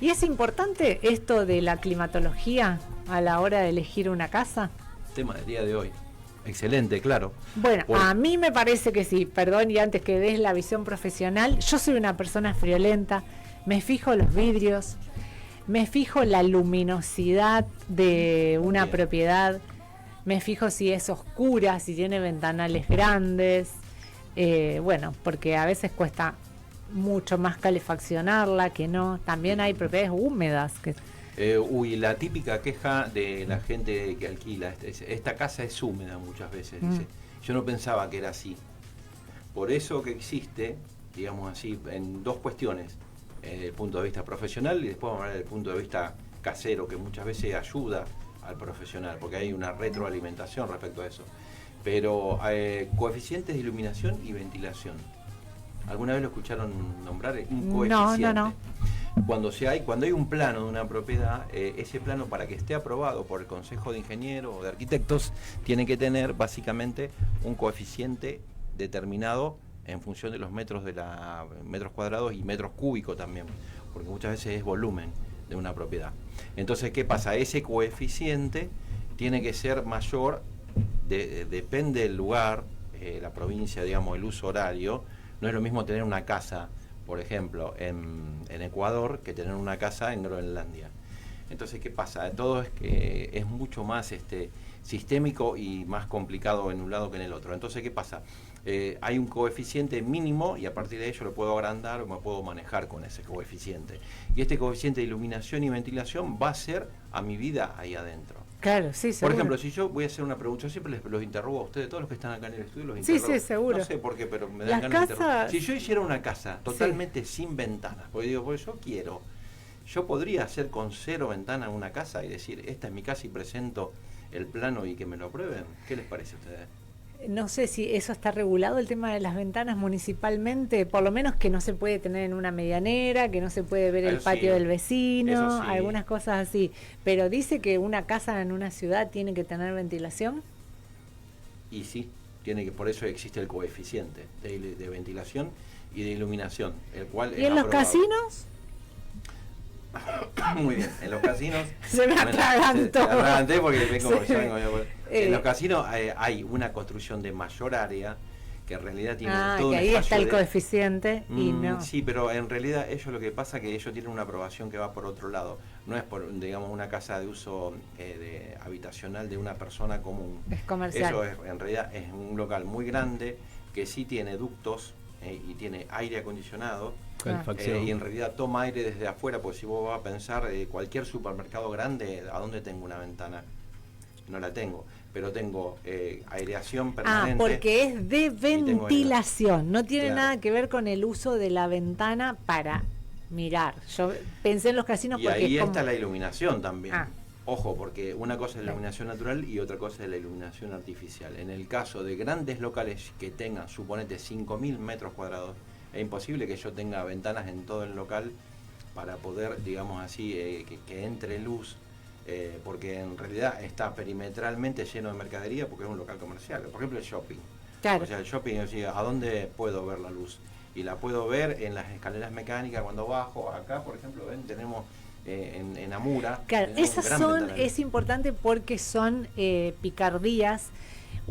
¿Y es importante esto de la climatología a la hora de elegir una casa? Tema del día de hoy. Excelente, claro. Bueno, a mí me parece que sí, perdón, y antes que des la visión profesional, yo soy una persona friolenta, me fijo los vidrios, me fijo la luminosidad de una propiedad, me fijo si es oscura, si tiene ventanales grandes, bueno, porque a veces cuesta mucho más calefaccionarla que no. También hay propiedades húmedas que... la típica queja de la gente que alquila, esta casa es húmeda muchas veces, dice. Yo no pensaba que era así. Por eso que existe, digamos así, en dos cuestiones, desde el punto de vista profesional y después vamos a hablar del punto de vista casero, que muchas veces ayuda al profesional, porque hay una retroalimentación respecto a eso. Pero coeficientes de iluminación y ventilación. ¿Alguna vez lo escucharon nombrar? Un coeficiente. No. Cuando hay un plano de una propiedad, ese plano, para que esté aprobado por el Consejo de Ingenieros o de Arquitectos, tiene que tener básicamente un coeficiente determinado en función de los metros cuadrados y metros cúbicos también, porque muchas veces es volumen de una propiedad. Entonces, ¿qué pasa? Ese coeficiente tiene que ser mayor, depende del lugar, la provincia, digamos, el uso horario. No es lo mismo tener una casa, por ejemplo, en Ecuador, que tener una casa en Groenlandia. Entonces, ¿qué pasa? Todo es mucho más sistémico y más complicado en un lado que en el otro. Entonces, ¿qué pasa? Hay un coeficiente mínimo y a partir de ello lo puedo agrandar o me puedo manejar con ese coeficiente. Y este coeficiente de iluminación y ventilación va a ser a mi vida ahí adentro. Claro, sí, seguro. Por ejemplo, si yo voy a hacer una pregunta, yo siempre los interrogo a ustedes, todos los que están acá en el estudio, los interrogo. Sí, seguro. No sé por qué, pero me dan ganas de interrogar. Si yo hiciera una casa totalmente sin ventanas, porque digo, pues yo podría hacer con 0 ventanas una casa y decir, esta es mi casa y presento el plano y que me lo aprueben. ¿Qué les parece a ustedes? No sé si eso está regulado, el tema de las ventanas municipalmente, por lo menos que no se puede tener en una medianera, que no se puede ver el patio del vecino, algunas cosas así. Pero dice que una casa en una ciudad tiene que tener ventilación. Y sí, por eso existe el coeficiente de ventilación y de iluminación, el cual ¿Y en los casinos? Muy bien, en los casinos se me atragantó. Me atraganté porque en los casinos hay una construcción de mayor área que en realidad tiene todo que un ahí espacio está el coeficiente y no. Sí, pero en realidad ellos lo que pasa es que ellos tienen una aprobación que va por otro lado. No es por, digamos, una casa de uso habitacional de una persona común. Es comercial. Eso en realidad es un local muy grande que sí tiene ductos y tiene aire acondicionado. Y en realidad toma aire desde afuera, porque si vos vas a pensar, cualquier supermercado grande, ¿a dónde tengo una ventana? No la tengo, pero tengo aireación permanente. Porque es de ventilación, no tiene nada que ver con el uso de la ventana para mirar. Yo pensé en los casinos porque ahí está la iluminación también. Ojo, porque una cosa es la iluminación natural y otra cosa es la iluminación artificial. En el caso de grandes locales que tengan, suponete, 5.000 metros cuadrados, es imposible que yo tenga ventanas en todo el local para poder, digamos así, que entre luz, porque en realidad está perimetralmente lleno de mercadería porque es un local comercial. Por ejemplo, el shopping. Claro. O sea, el shopping, ¿a dónde puedo ver la luz? Y la puedo ver en las escaleras mecánicas cuando bajo. Acá, por ejemplo, ven, tenemos en Amura. Claro, es importante porque son picardías.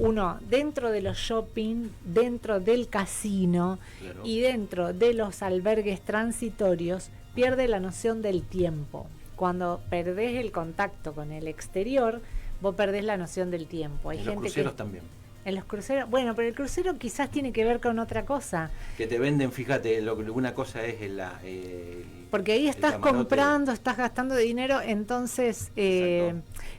Uno, dentro de los shopping, dentro del casino y dentro de los albergues transitorios, pierde la noción del tiempo. Cuando perdés el contacto con el exterior, vos perdés la noción del tiempo. Hay gente los cruceros también. En los cruceros, bueno, pero el crucero quizás tiene que ver con otra cosa. Que te venden, fíjate, una cosa es porque ahí estás comprando, estás gastando dinero, entonces,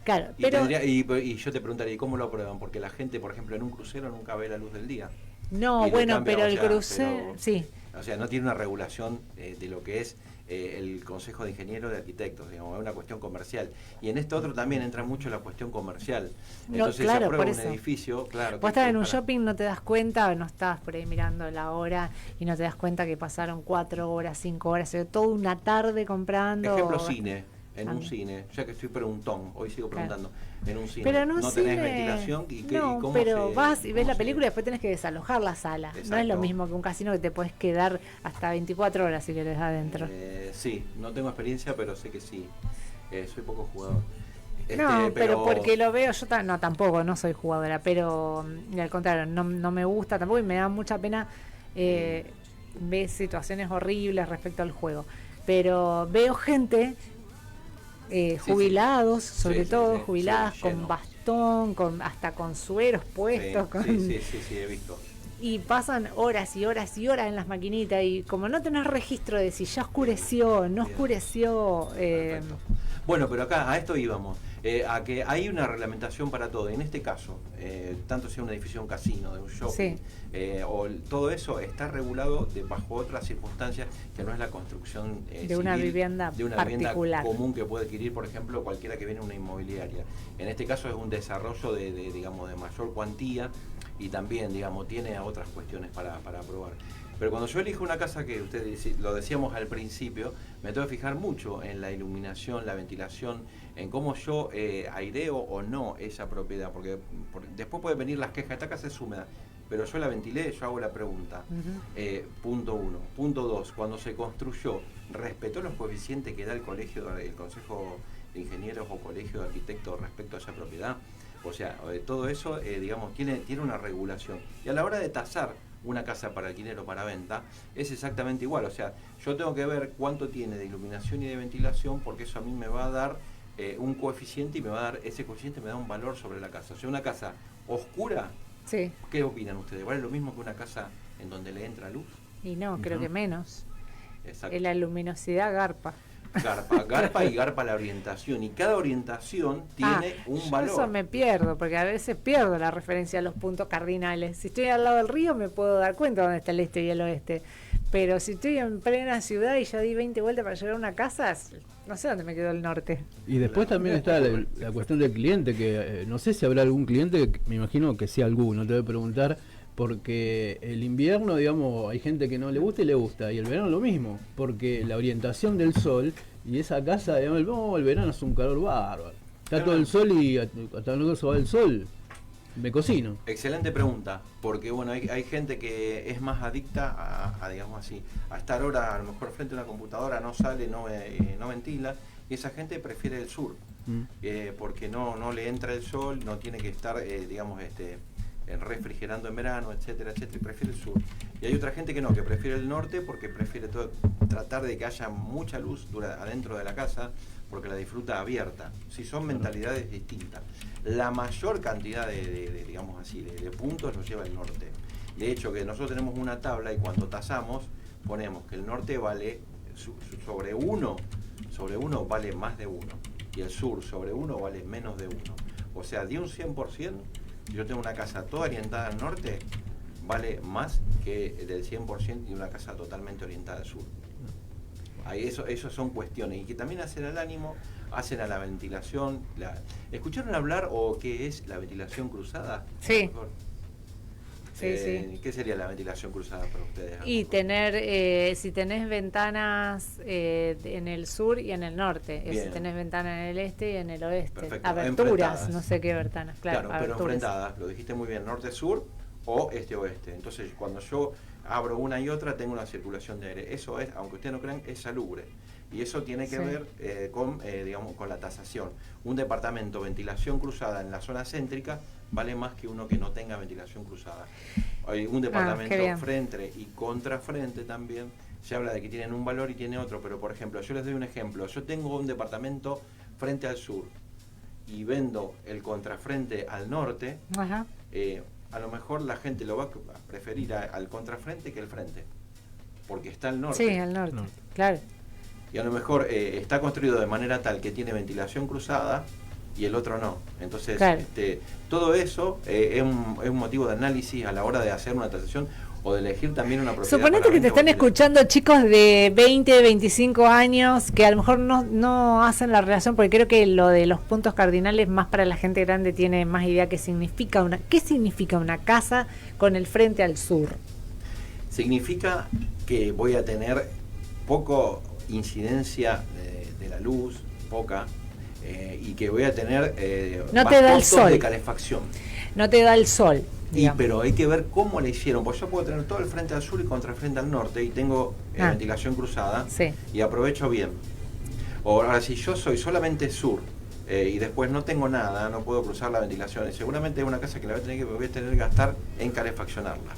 claro. Y yo te preguntaría, ¿y cómo lo aprueban? Porque la gente, por ejemplo, en un crucero nunca ve la luz del día. No, bueno, pero el crucero, sí. O sea, no tiene una regulación de lo que es el Consejo de Ingenieros de Arquitectos, digamos, es una cuestión comercial. Y en esto otro también entra mucho la cuestión comercial. Entonces se aprueba un edificio, claro. Vos estás en un shopping, no te das cuenta, no estás por ahí mirando la hora y no te das cuenta que pasaron 4 horas, 5 horas, toda una tarde comprando. Ejemplo, cine. En un cine, ya que estoy preguntón, hoy sigo preguntando, en un cine. Pero no tenés ventilación y no, pero vas y ves la película y después tenés que desalojar la sala. Exacto. No es lo mismo que un casino que te puedes quedar hasta 24 horas si querés adentro. Sí, no tengo experiencia, pero sé que sí. Soy poco jugador. No, pero porque lo veo, yo tampoco, no soy jugadora, pero al contrario, no me gusta tampoco y me da mucha pena ver situaciones horribles respecto al juego. Pero veo gente... jubilados, sobre todo jubiladas con bastón, hasta con sueros puestos. Sí, he visto. Y pasan horas y horas y horas en las maquinitas y como no tenés registro de si ya oscureció, no oscureció. Bueno, pero acá a esto íbamos, a que hay una reglamentación para todo. En este caso, tanto sea un edificio, un casino, de un shopping, todo eso está regulado bajo otras circunstancias que no es la construcción de una vivienda vivienda común que puede adquirir, por ejemplo, cualquiera que viene a una inmobiliaria. En este caso es un desarrollo digamos, de mayor cuantía y también, digamos, tiene otras cuestiones para aprobar. Pero cuando yo elijo una casa, que ustedes lo decíamos al principio, me tengo que fijar mucho en la iluminación, la ventilación, en cómo yo aireo o no esa propiedad, porque después pueden venir las quejas, esta casa es húmeda, pero yo la ventilé, yo hago la pregunta. Punto 1. Punto 2, cuando se construyó, ¿respetó los coeficientes que da el colegio, el Consejo de Ingenieros o Colegio de Arquitectos respecto a esa propiedad? O sea, todo eso, digamos, tiene una regulación. Y a la hora de tasar una casa para alquiler o para venta, es exactamente igual. O sea, yo tengo que ver cuánto tiene de iluminación y de ventilación, porque eso a mí me va a dar un coeficiente y ese coeficiente me da un valor sobre la casa. O sea, una casa oscura, ¿qué opinan ustedes? ¿Vale lo mismo que una casa en donde le entra luz? Y no, creo que menos. Exacto. La luminosidad garpa. Garpa y garpa la orientación, y cada orientación tiene un valor. Eso me pierdo, porque a veces pierdo la referencia a los puntos cardinales. Si estoy al lado del río me puedo dar cuenta dónde está el este y el oeste, pero si estoy en plena ciudad y ya di 20 vueltas para llegar a una casa, no sé dónde me quedó el norte. Y después también está la cuestión del cliente, que no sé si habrá algún cliente, que me imagino que sí alguno, te voy a preguntar, porque el invierno, digamos, hay gente que no le gusta y le gusta, y el verano lo mismo, porque la orientación del sol y esa casa, digamos, el verano es un calor bárbaro, está todo el sol y hasta luego se va el sol, me cocino. Excelente pregunta, porque bueno, hay gente que es más adicta a digamos así, a estar ahora a lo mejor frente a una computadora, no sale, no ventila, y esa gente prefiere el sur, porque no le entra el sol, no tiene que estar, digamos, refrigerando en verano, etcétera, etcétera, y prefiere el sur. Y hay otra gente que no, que prefiere el norte, porque prefiere tratar de que haya mucha luz adentro de la casa, porque la disfruta abierta. Si son mentalidades distintas. La mayor cantidad digamos así, de puntos los lleva el norte. De hecho, que nosotros tenemos una tabla y cuando tasamos, ponemos que el norte vale sobre uno vale más de 1, y el sur sobre 1 vale menos de 1. O sea, de un 100%, yo tengo una casa toda orientada al norte, vale más que del 100% de una casa totalmente orientada al sur. Eso son cuestiones, y que también hacen al ánimo, hacen a la ventilación. ¿Escucharon hablar o qué es la ventilación cruzada? Sí. ¿Qué sería la ventilación cruzada para ustedes? Y si tenés ventanas en el sur y en el norte, si tenés ventanas en el este y en el oeste. Perfecto. Aberturas, no sé qué ventanas, claro pero enfrentadas, lo dijiste muy bien, norte-sur o este-oeste. Entonces, cuando yo abro una y otra, tengo una circulación de aire. Eso es, aunque ustedes no crean, es salubre. Y eso tiene que ver digamos, con la tasación. Un departamento ventilación cruzada en la zona céntrica vale más que uno que no tenga ventilación cruzada. Hay un departamento frente y contrafrente también, se habla de que tienen un valor y tiene otro, pero por ejemplo, yo les doy un ejemplo. Yo tengo un departamento frente al sur y vendo el contrafrente al norte. Ajá. A lo mejor la gente lo va a preferir al contrafrente que el frente, porque está al norte. Sí, al norte, claro. Y a lo mejor está construido de manera tal que tiene ventilación cruzada y el otro no. Entonces, claro, todo eso es un motivo de análisis a la hora de hacer una tasación o de elegir también una propiedad. Suponete que te están escuchando chicos de 20, 25 años que a lo mejor no hacen la relación, porque creo que lo de los puntos cardinales más para la gente grande tiene más idea qué significa una casa con el frente al sur. Significa que voy a tener poco incidencia de la luz, poca, y que voy a tener no te da el sol de calefacción. No te da el sol. Pero hay que ver cómo le hicieron, porque yo puedo tener todo el frente al sur y contra el frente al norte y tengo ventilación cruzada, sí, y aprovecho bien. Ahora, si yo soy solamente sur y después no tengo nada, no puedo cruzar la ventilación, y seguramente es una casa que voy a tener que gastar en calefaccionarla.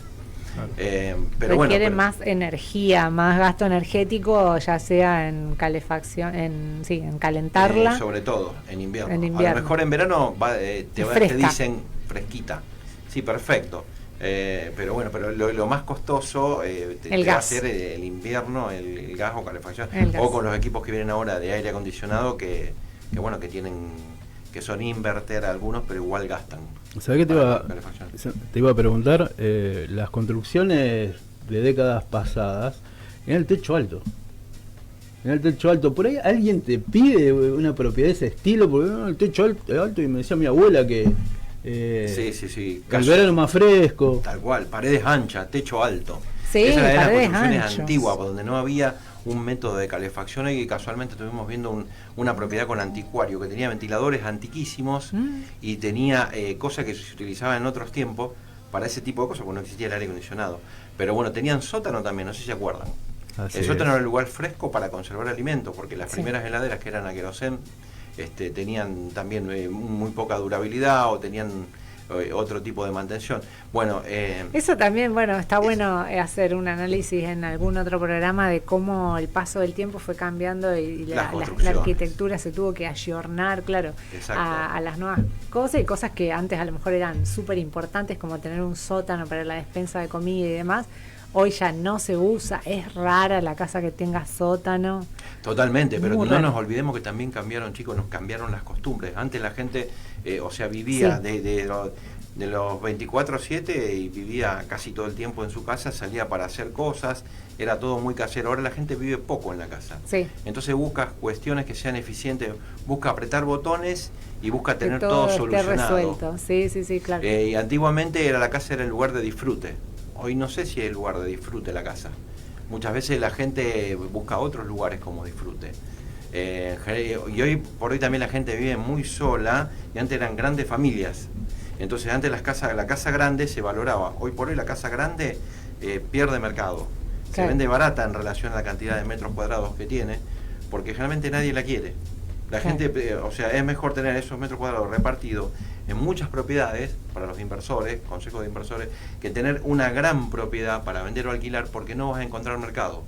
Pero requiere bueno, más energía, más gasto energético, ya sea en calefacción, en calentarla. Sobre todo en invierno. En A lo mejor en verano te dicen fresquita. Sí, perfecto. Pero bueno, pero lo más costoso te va a ser el invierno, el gas o calefacción. O con los equipos que vienen ahora de aire acondicionado que son inverter algunos, pero igual gastan. ¿Sabés qué te iba a preguntar? Las construcciones de décadas pasadas en el techo alto. Por ahí alguien te pide una propiedad de ese estilo, porque el techo alto, y me decía mi abuela que sí. El verano más fresco. Tal cual, paredes anchas, techo alto. Sí, esas eran las paredes construcciones anchas. antiguas, donde no había un método de calefacción, y casualmente estuvimos viendo una propiedad con anticuario que tenía ventiladores antiquísimos y tenía cosas que se utilizaban en otros tiempos para ese tipo de cosas, porque no existía el aire acondicionado. Pero bueno, tenían sótano también, no sé si se acuerdan. El sótano era un lugar fresco para conservar alimentos, porque las primeras heladeras, que eran a querosén, tenían también muy poca durabilidad, o tenían otro tipo de mantención. Bueno, eso también, está bueno hacer un análisis en algún otro programa de cómo el paso del tiempo fue cambiando y la arquitectura se tuvo que ayornar, claro, a las nuevas cosas, y cosas que antes a lo mejor eran súper importantes, como tener un sótano para la despensa de comida y demás. Hoy ya no se usa, es rara la casa que tenga sótano. Totalmente, pero no nos olvidemos que también cambiaron, chicos, nos cambiaron las costumbres. Antes la gente, vivía de los 24/7 y vivía casi todo el tiempo en su casa, salía para hacer cosas, era todo muy casero. Ahora la gente vive poco en la casa. Sí. Entonces busca cuestiones que sean eficientes, busca apretar botones y busca tener todo solucionado. Resuelto. Sí, claro. Y antiguamente la casa era el lugar de disfrute. Hoy no sé si es el lugar de disfrute la casa. Muchas veces la gente busca otros lugares como disfrute. Y hoy por hoy también la gente vive muy sola, y antes eran grandes familias. Entonces antes la casa grande se valoraba. Hoy por hoy la casa grande pierde mercado. Se vende barata en relación a la cantidad de metros cuadrados que tiene, porque generalmente nadie la quiere. La gente, es mejor tener esos metros cuadrados repartidos en muchas propiedades para los inversores, consejos de inversores, que tener una gran propiedad para vender o alquilar, porque no vas a encontrar mercado.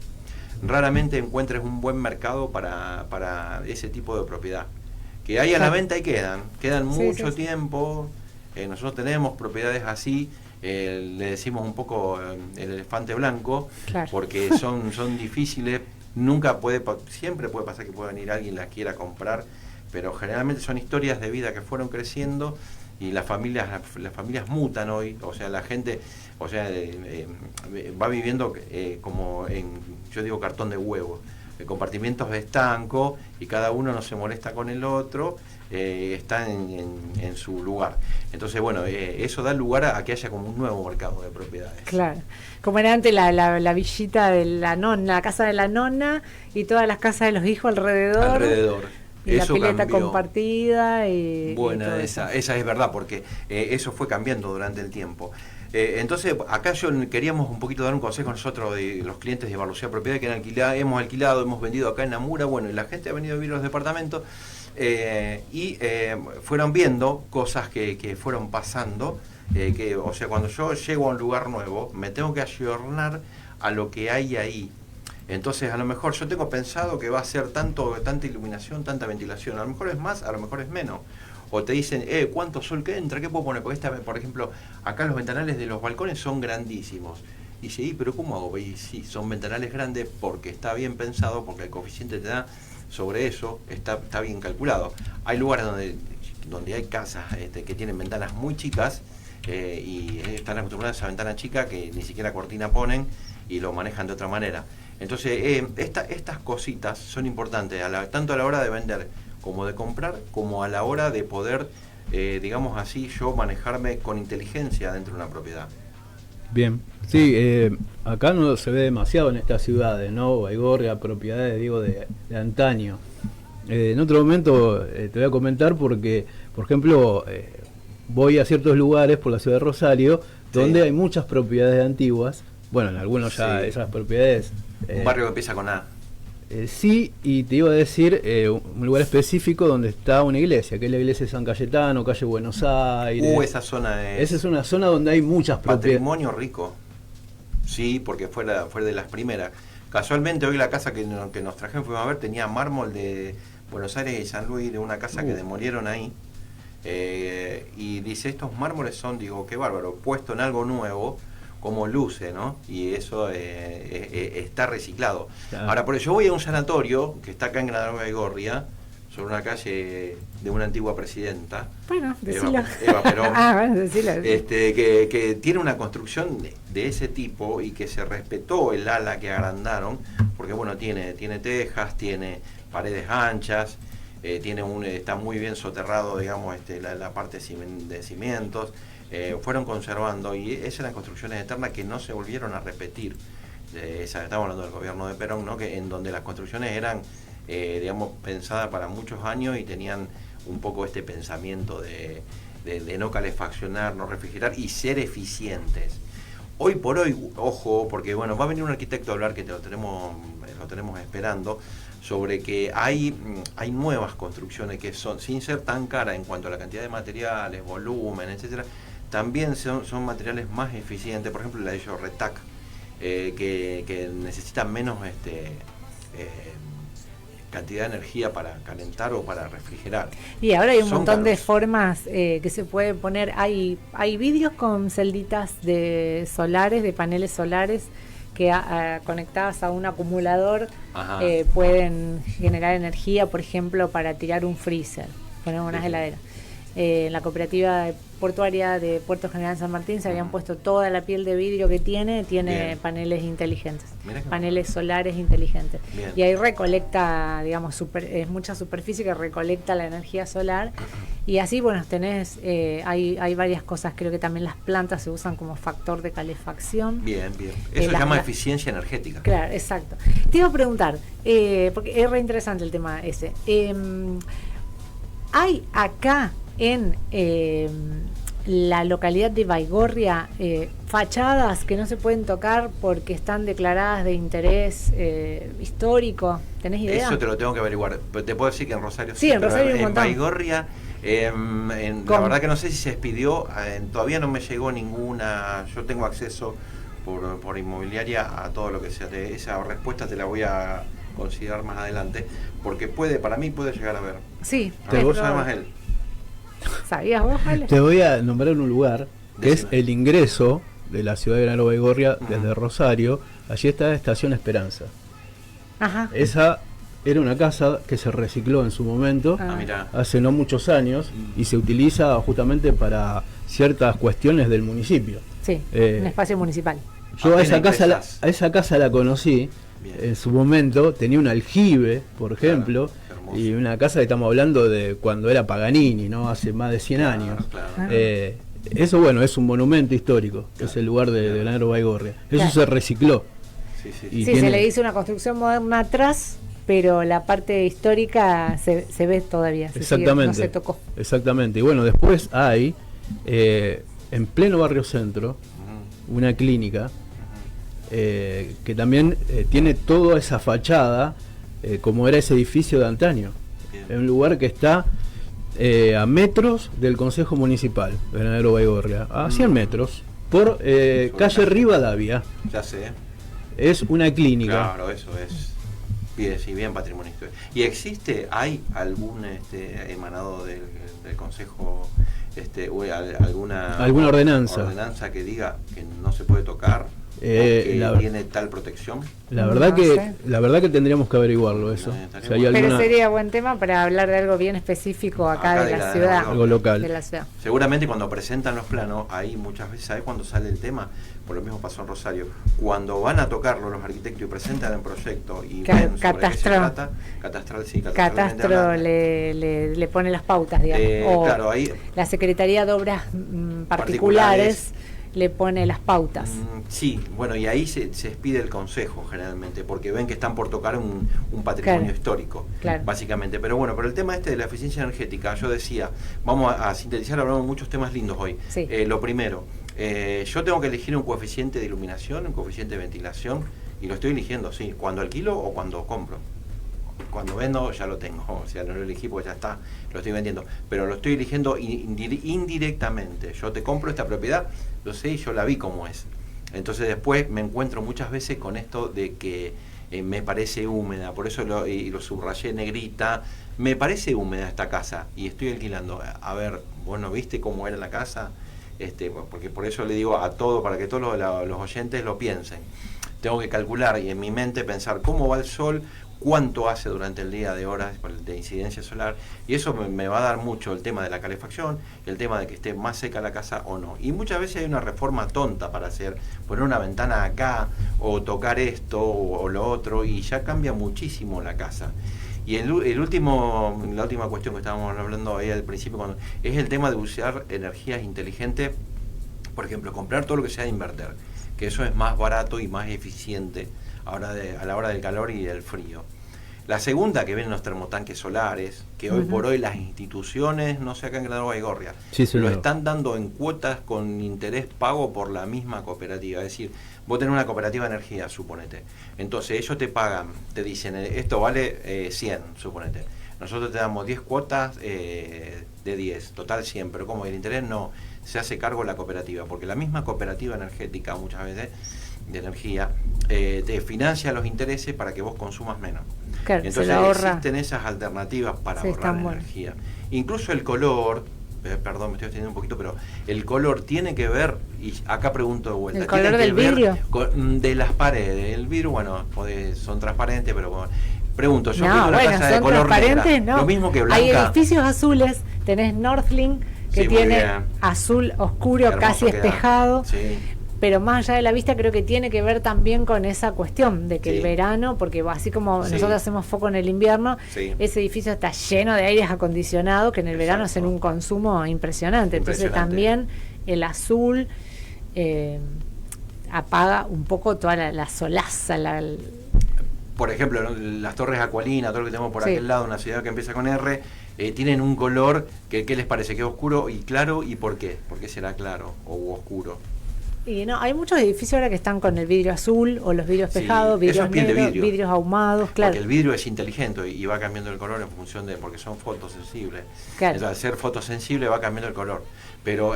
Raramente encuentres un buen mercado para ese tipo de propiedad. Que hay a la venta y quedan mucho tiempo. Nosotros tenemos propiedades así, le decimos un poco el elefante blanco, porque son difíciles. Siempre puede pasar que pueda venir alguien y las quiera comprar, pero generalmente son historias de vida que fueron creciendo, y las familias mutan hoy. La gente va viviendo como yo digo, cartón de huevo, compartimientos de estanco, y cada uno no se molesta con el otro, está en su lugar. Entonces, eso da lugar a que haya como un nuevo mercado de propiedades. Claro, como era antes la villita de la nonna, la casa de la nonna, y todas las casas de los hijos alrededor. Y eso la pileta cambió. Compartida. Buena, esa es verdad, porque eso fue cambiando durante el tiempo. Entonces, acá queríamos un poquito dar un consejo nosotros de los clientes de Barlucea Propiedad, que hemos alquilado, hemos vendido acá en Namura, y la gente ha venido a vivir a los departamentos, y fueron viendo cosas que fueron pasando, cuando yo llego a un lugar nuevo, me tengo que ayornar a lo que hay ahí. Entonces, a lo mejor yo tengo pensado que va a ser tanta iluminación, tanta ventilación, a lo mejor es más, a lo mejor es menos. O te dicen, ¿cuánto sol que entra? ¿Qué puedo poner? Porque por ejemplo, acá los ventanales de los balcones son grandísimos. Y dice, pero ¿cómo hago? Y sí, son ventanales grandes porque está bien pensado, porque el coeficiente te da sobre eso, está bien calculado. Hay lugares donde hay casas que tienen ventanas muy chicas, y están acostumbradas a esa ventana chica que ni siquiera cortina ponen y lo manejan de otra manera. Entonces, estas cositas son importantes, tanto a la hora de vender como de comprar, como a la hora de poder, digamos así, yo manejarme con inteligencia dentro de una propiedad. Bien, sí, acá no se ve demasiado en estas ciudades, ¿no? Baigorria, propiedades, digo, de antaño. En otro momento te voy a comentar porque, por ejemplo, voy a ciertos lugares por la ciudad de Rosario donde hay muchas propiedades antiguas. Bueno, en algunos ya esas propiedades... un barrio que empieza con A. Sí, y te iba a decir un lugar específico donde está una iglesia, que es la iglesia de San Cayetano, calle Buenos Aires. Esa zona es... Esa es una zona donde hay muchas propiedades. Patrimonio rico. Sí, porque fue de las primeras. Casualmente hoy la casa que nos trajeron, fuimos a ver, tenía mármol de Buenos Aires y San Luis, de una casa que demolieron ahí. Y dice, estos mármoles son, digo, qué bárbaro, puesto en algo nuevo, como luce, ¿no? Y eso está reciclado. Claro. Ahora, por eso yo voy a un sanatorio que está acá en Granadero Baigorria, sobre una calle de una antigua presidenta, bueno, Eva Perón, bueno, que tiene una construcción de ese tipo y que se respetó el ala que agrandaron, porque bueno, tiene tejas, tiene paredes anchas, está muy bien soterrado, digamos, la parte de cimientos. Fueron conservando, y esas eran construcciones eternas que no se volvieron a repetir. Estamos hablando del gobierno de Perón, ¿no? En donde las construcciones eran, digamos, pensadas para muchos años y tenían un poco este pensamiento de no calefaccionar, no refrigerar y ser eficientes. Hoy por hoy, ojo, porque bueno, va a venir un arquitecto a hablar, que lo tenemos esperando, sobre que hay nuevas construcciones que son, sin ser tan caras en cuanto a la cantidad de materiales, volumen, etcétera, también son materiales más eficientes. Por ejemplo, la de Retac, que necesita menos cantidad de energía para calentar o para refrigerar. Y ahora hay un montón de formas que se pueden poner. Hay vidrios con celditas de paneles solares, que conectadas a un acumulador pueden generar energía, por ejemplo, para tirar un freezer, poner unas heladeras. En la cooperativa portuaria de Puerto General San Martín se habían puesto toda la piel de vidrio que tiene Bien. Paneles inteligentes, paneles solares inteligentes. Bien. Y ahí recolecta, digamos, es mucha superficie que recolecta la energía solar. Y así, bueno, hay varias cosas. Creo que también las plantas se usan como factor de calefacción. Bien. Eso se llama eficiencia energética. Claro, exacto. Te iba a preguntar, porque es re interesante el tema ese. Hay acá en la localidad de Baigorria fachadas que no se pueden tocar porque están declaradas de interés histórico. ¿Tenés idea? Eso te lo tengo que averiguar. Pero te puedo decir que en Rosario sí, en Rosario hay un en montón. Baigorria, la verdad que no sé si se expidió, todavía no me llegó ninguna. Yo tengo acceso por inmobiliaria a todo lo que sea. Esa respuesta te la voy a considerar más adelante, porque para mí puede llegar a ver. Sí. Pero vos sabés más él. ¿Sabías vos, Ale? Te voy a nombrar un lugar que es el ingreso de la ciudad de Granadero Baigorria desde Rosario. Allí está la Estación Esperanza. Ajá. Esa era una casa que se recicló en su momento, hace no muchos años, y se utiliza justamente para ciertas cuestiones del municipio. Sí, un espacio municipal. Yo a esa casa la conocí. Bien. En su momento tenía un aljibe, por ejemplo, y una casa que estamos hablando de cuando era Paganini, ¿no? Hace más de 100 años. Claro. Eso, bueno, es un monumento histórico, que es el lugar de Granadero Baigorria. Eso se recicló. Sí, se le hizo una construcción moderna atrás, pero la parte histórica se ve todavía. Exactamente. No se tocó. Exactamente. Y bueno, después hay, en pleno barrio centro, una clínica que también tiene toda esa fachada como era ese edificio de antaño. Es un lugar que está a metros del Consejo Municipal de Granadero Baigorria, a 100 metros, por calle Rivadavia. Ya sé. Es una clínica. Claro, eso es bien patrimonio histórico. ¿Y hay algún emanado del Consejo, alguna ordenanza que diga que no se puede tocar? ¿Tiene tal protección? La verdad que tendríamos que averiguarlo eso. Si hay pero sería buen tema para hablar de algo bien específico acá de la ciudad. Algo local. De la ciudad. Seguramente cuando presentan los planos, ahí muchas veces, ¿sabes cuando sale el tema? Por lo mismo pasó en Rosario. Cuando van a tocarlo los arquitectos y presentan el proyecto y ven sobre qué se trata, Catastro le pone las pautas, digamos. Claro, ahí la Secretaría de Obras Particulares le pone las pautas. Sí, bueno, y ahí se expide el consejo generalmente, porque ven que están por tocar un patrimonio histórico, básicamente. Pero bueno, pero el tema de la eficiencia energética, yo decía, vamos a sintetizar, hablamos de muchos temas lindos hoy. Sí. Lo primero, yo tengo que elegir un coeficiente de iluminación, un coeficiente de ventilación, y lo estoy eligiendo, sí, cuando alquilo o cuando compro. Cuando vendo ya lo tengo, o sea, no lo elegí porque ya está, lo estoy vendiendo, pero lo estoy eligiendo indirectamente. Yo te compro esta propiedad, lo sé y yo la vi como es. Entonces después me encuentro muchas veces con esto de que me parece húmeda, por eso lo subrayé negrita, me parece húmeda esta casa y estoy alquilando. A ver, vos no viste cómo era la casa, porque por eso le digo a todo, para que todos los oyentes lo piensen. Tengo que calcular y en mi mente pensar cómo va el sol, cuánto hace durante el día de horas de incidencia solar, y eso me va a dar mucho el tema de la calefacción, el tema de que esté más seca la casa o no. Y muchas veces hay una reforma tonta para hacer, poner una ventana acá, o tocar esto o lo otro, y ya cambia muchísimo la casa. Y la última cuestión que estábamos hablando ahí al principio, es el tema de usar energías inteligentes, por ejemplo, comprar todo lo que sea de inverter, que eso es más barato y más eficiente a la hora del calor y del frío. La segunda, que vienen los termotanques solares, que hoy por hoy las instituciones, no sé acá en Granada Baigorria, lo están dando en cuotas con interés pago por la misma cooperativa. Es decir, vos tenés una cooperativa de energía, suponete. Entonces ellos te pagan, te dicen, esto vale 100, suponete. Nosotros te damos 10 cuotas de 10, total 100, pero como el interés no se hace cargo la cooperativa, porque la misma cooperativa energética muchas veces de energía te financia los intereses para que vos consumas menos. Claro, entonces existen esas alternativas para ahorrar energía. Incluso el color, perdón, me estoy extendiendo un poquito, pero el color tiene que ver, y acá pregunto de vuelta, ¿el color del vidrio? De las paredes. El vidrio, bueno, son transparentes, pero bueno, pregunto, yo no, una casa de color negra, no. Lo mismo que blanca. Hay edificios azules, tenés Northlink, que tiene azul oscuro, casi espejado. Sí. Pero más allá de la vista, creo que tiene que ver también con esa cuestión de que el verano, porque así como nosotros hacemos foco en el invierno, ese edificio está lleno de aires acondicionados que en el verano hacen un consumo impresionante. Entonces también el azul apaga un poco toda la solaza. Por ejemplo, las torres Aqualina, todo lo que tenemos por aquel lado, una ciudad que empieza con R, tienen un color que ¿qué les parece? ¿Que es oscuro y claro? ¿Y por qué? ¿Por qué será claro o oscuro? Y no, hay muchos edificios ahora que están con el vidrio azul o los vidrios espejados, vidrios negros, vidrios ahumados, claro. Porque el vidrio es inteligente y va cambiando el color en función porque son fotosensibles. Claro. Entonces, al ser fotosensible va cambiando el color. Pero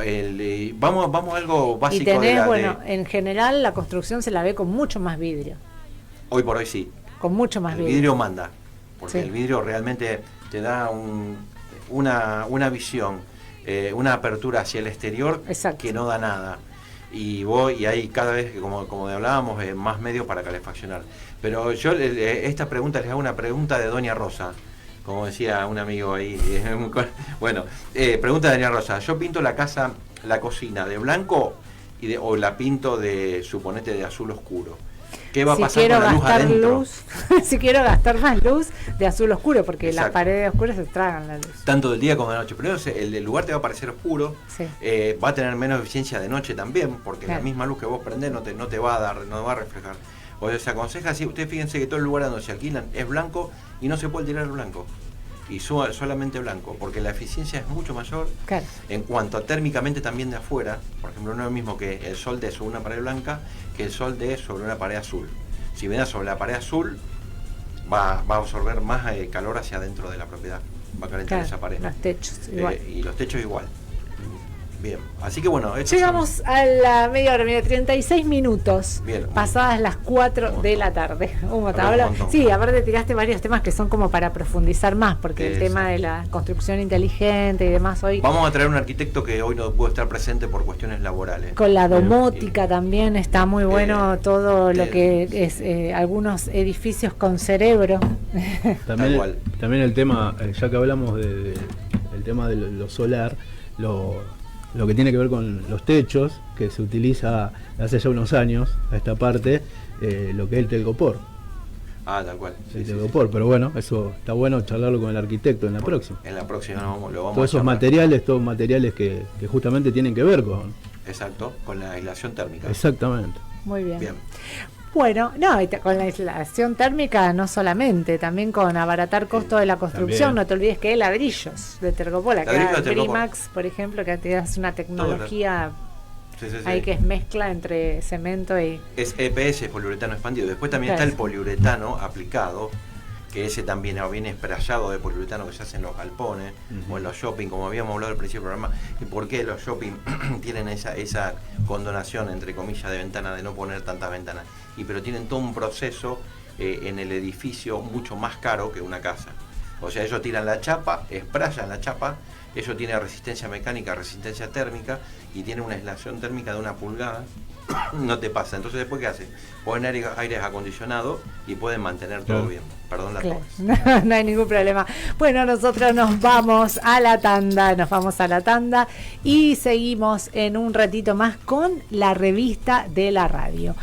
vamos a algo básico. Y tenés, en general la construcción se la ve con mucho más vidrio. Hoy por hoy sí. Con mucho más vidrio. El vidrio manda, porque el vidrio realmente te da una visión, una apertura hacia el exterior que no da nada. Y hay cada vez, como hablábamos, más medios para calefaccionar. Pero yo esta pregunta les hago una pregunta de Doña Rosa, como decía un amigo ahí. Bueno, pregunta de Doña Rosa. Yo pinto la cocina de blanco o la pinto suponete de azul oscuro. ¿Qué va a pasar con la luz adentro? Si quiero gastar más luz, de azul oscuro, porque las paredes oscuras se tragan la luz. Tanto del día como de noche. Primero, el lugar te va a parecer oscuro, va a tener menos eficiencia de noche también, porque la misma luz que vos prendés no te va a dar, no va a reflejar. O se aconseja, si ustedes fíjense que todo el lugar donde se alquilan es blanco y no se puede tirar blanco. Y solamente blanco, porque la eficiencia es mucho mayor en cuanto a térmicamente también de afuera. Por ejemplo, no es lo mismo que el sol dé sobre una pared blanca que el sol dé sobre una pared azul. Si viene sobre la pared azul, va a absorber más calor hacia adentro de la propiedad, va a calentar esa pared. Los techos igual. Y los techos igual. Bien, así que bueno. Llegamos a la media hora, 36 minutos. Bien. Pasadas las 4 de la tarde. Sí, aparte tiraste varios temas que son como para profundizar más, porque el tema de la construcción inteligente y demás hoy. Vamos a traer un arquitecto que hoy no pudo estar presente por cuestiones laborales. Con la domótica también está muy bueno todo lo que es algunos edificios con cerebro. También el tema, ya que hablamos del tema de lo solar, lo que tiene que ver con los techos, que se utiliza hace ya unos años, a esta parte, lo que es el telgopor. Tal cual. El telgopor, pero bueno, eso está bueno charlarlo con el arquitecto en la próxima. En la próxima lo vamos todos esos materiales, todos materiales que justamente tienen que ver con Exacto, con la aislación térmica. Exactamente. Muy bien. Bien. Bueno, no, con la aislación térmica no solamente, también con abaratar costos de la construcción. también. No te olvides que hay ladrillos de Tergopol, acá Ladrillos de Tergopol. Brimax, por ejemplo, que es una tecnología Sí. ahí que es mezcla entre cemento y... Es EPS, es poliuretano expandido. Después también Claro. está el poliuretano aplicado, que ese también viene sprayado de poliuretano que se hace en los galpones o en los shopping, como habíamos hablado al principio del programa. ¿Y por qué los shopping tienen esa condonación, entre comillas, de ventana, de no poner tantas ventanas? Pero tienen todo un proceso en el edificio mucho más caro que una casa. O sea, ellos tiran la chapa, sprayan la chapa, eso tiene resistencia mecánica, resistencia térmica y tiene una aislación térmica de 1 pulgada. No te pasa. Entonces, ¿después qué hacen? Ponen aires acondicionados y pueden mantener todo bien. Perdón la Claro. tos. No hay ningún problema. Bueno, nosotros nos vamos a la tanda y seguimos en un ratito más con la revista de la radio.